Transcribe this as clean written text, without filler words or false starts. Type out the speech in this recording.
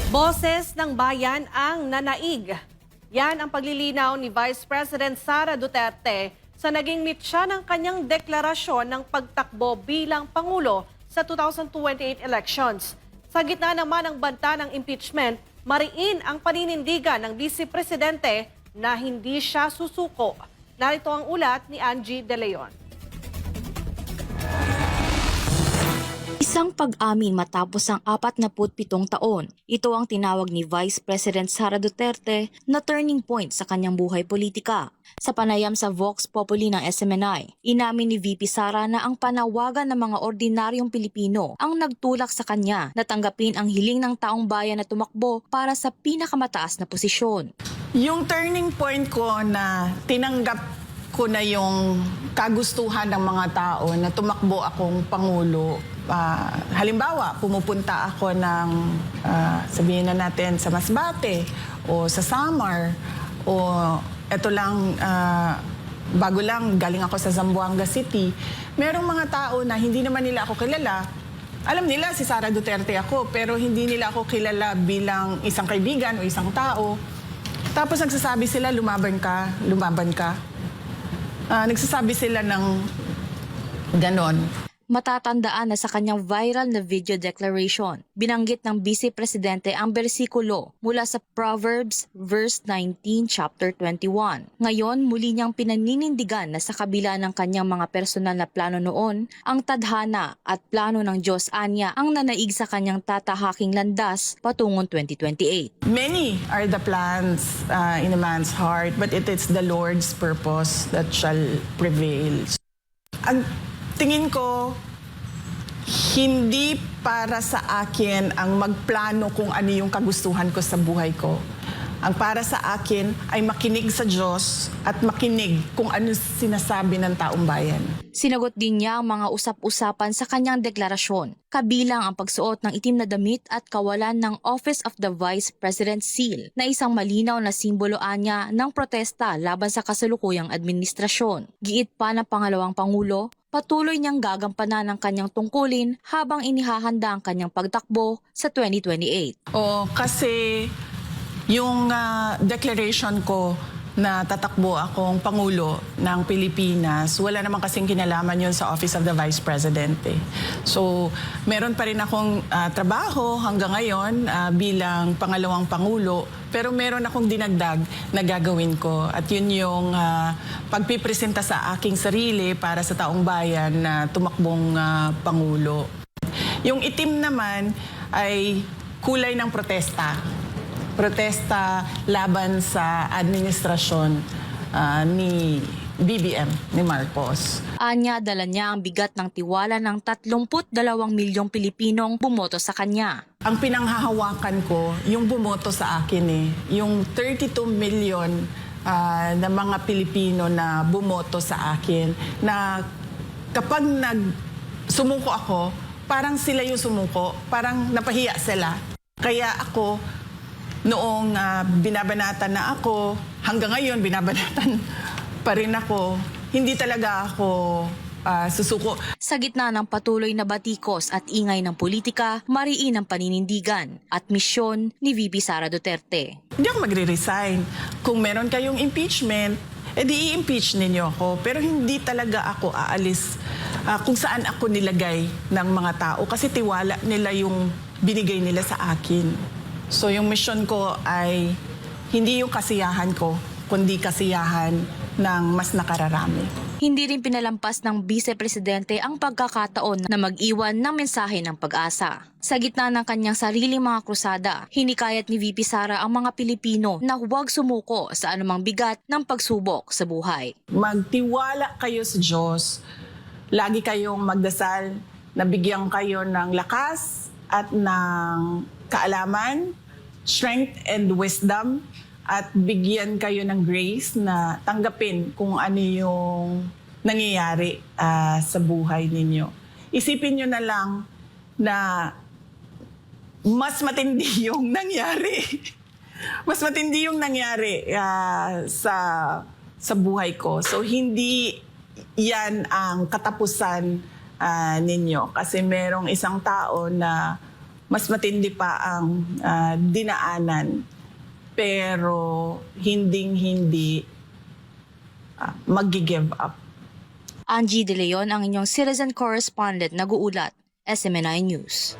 Boses ng bayan ang nanaig. Yan ang paglilinaw ni Vice President Sara Duterte sa naging mitya ng kanyang deklarasyon ng pagtakbo bilang Pangulo sa 2028 elections. Sa gitna naman ng banta ng impeachment, mariin ang paninindigan ng Vice Presidente na hindi siya susuko. Narito ang ulat ni Angie De Leon. Isang pag-amin matapos ang 47 taon. Ito ang tinawag ni Vice President Sara Duterte na turning point sa kanyang buhay politika. Sa panayam sa Vox Populi ng SMNI, inamin ni VP Sara na ang panawagan ng mga ordinaryong Pilipino ang nagtulak sa kanya na tanggapin ang hiling ng taong bayan na tumakbo para sa pinakamataas na posisyon. Yung turning point ko na tinanggap ko na yung kagustuhan ng mga tao na tumakbo akong Pangulo. Halimbawa, pumupunta ako ng, sabihin na natin, sa Masbate o sa Samar o eto lang, bago lang, galing ako sa Zamboanga City. Merong mga tao na hindi naman nila ako kilala. Alam nila si Sara Duterte ako, pero hindi nila ako kilala bilang isang kaibigan o isang tao. Tapos nagsasabi sila, lumaban ka, lumaban ka. Nagsasabi sila ng ganon. Matatandaan na sa kanyang viral na video declaration, binanggit ng Vice Presidente ang bersikulo mula sa Proverbs verse 19 chapter 21. Ngayon, muli niyang pinaninindigan na sa kabila ng kanyang mga personal na plano noon, ang tadhana at plano ng Diyos anya ang nanaig sa kanyang tatahaking landas patungong 2028. Many are the plans in a man's heart, but it is the Lord's purpose that shall prevail. Ang tingin ko, hindi para sa akin ang magplano kung ano yung kagustuhan ko sa buhay ko. Ang para sa akin ay makinig sa Diyos at makinig kung ano sinasabi ng taong bayan. Sinagot din niya ang mga usap-usapan sa kanyang deklarasyon, kabilang ang pagsuot ng itim na damit at kawalan ng Office of the Vice President Seal na isang malinaw na simbolo niya ng protesta laban sa kasalukuyang administrasyon. Giit pa ng pangalawang Pangulo, patuloy niyang gagampanan ang kanyang tungkulin habang inihahanda ang kanyang pagtakbo sa 2028. Kasi yung declaration ko na tatakbo akong Pangulo ng Pilipinas, wala naman kasing kinalaman yun sa Office of the Vice President. So, meron pa rin akong trabaho hanggang ngayon bilang pangalawang Pangulo, pero meron akong dinagdag na gagawin ko. At yun yung pagpipresenta sa aking sarili para sa taong bayan na tumakbong Pangulo. Yung itim naman ay kulay ng protesta. Protesta laban sa administrasyon ni BBM, ni Marcos. Anya, dala niya ang bigat ng tiwala ng 32 milyong Pilipinong bumoto sa kanya. Ang pinanghahawakan ko, yung bumoto sa akin yung 32 million na mga Pilipino na bumoto sa akin, na kapag sumuko ako, parang sila yung sumuko, parang napahiya sila. Kaya ako, noong binabanatan na ako, hanggang ngayon binabanatan pa rin ako, hindi talaga ako susuko. Sa gitna ng patuloy na batikos at ingay ng politika, mariin ang paninindigan at misyon ni VP Sara Duterte. Hindi ako magre-resign. Kung meron kayong impeachment, edi i-impeach ninyo ako. Pero hindi talaga ako aalis kung saan ako nilagay ng mga tao kasi tiwala nila yung binigay nila sa akin. So yung mission ko ay hindi yung kasiyahan ko, kundi kasiyahan ng mas nakararami. Hindi rin pinalampas ng Vice Presidente ang pagkakataon na mag-iwan ng mensahe ng pag-asa. Sa gitna ng kanyang sariling mga krusada, hinikayat ni VP Sara ang mga Pilipino na huwag sumuko sa anumang bigat ng pagsubok sa buhay. Magtiwala kayo sa Diyos. Lagi kayong magdasal na bigyan kayo ng lakas at ng kaalaman, strength and wisdom, at bigyan kayo ng grace na tanggapin kung ano yung nangyayari sa buhay ninyo. Isipin nyo na lang na mas matindi yung nangyari. Mas matindi yung nangyari sa buhay ko. So hindi yan ang katapusan ninyo. Kasi merong isang tao na mas matindi pa ang dinaanan. Pero hindi mag-give up. Angie De Leon ang inyong citizen correspondent nag-uulat, SMNI News.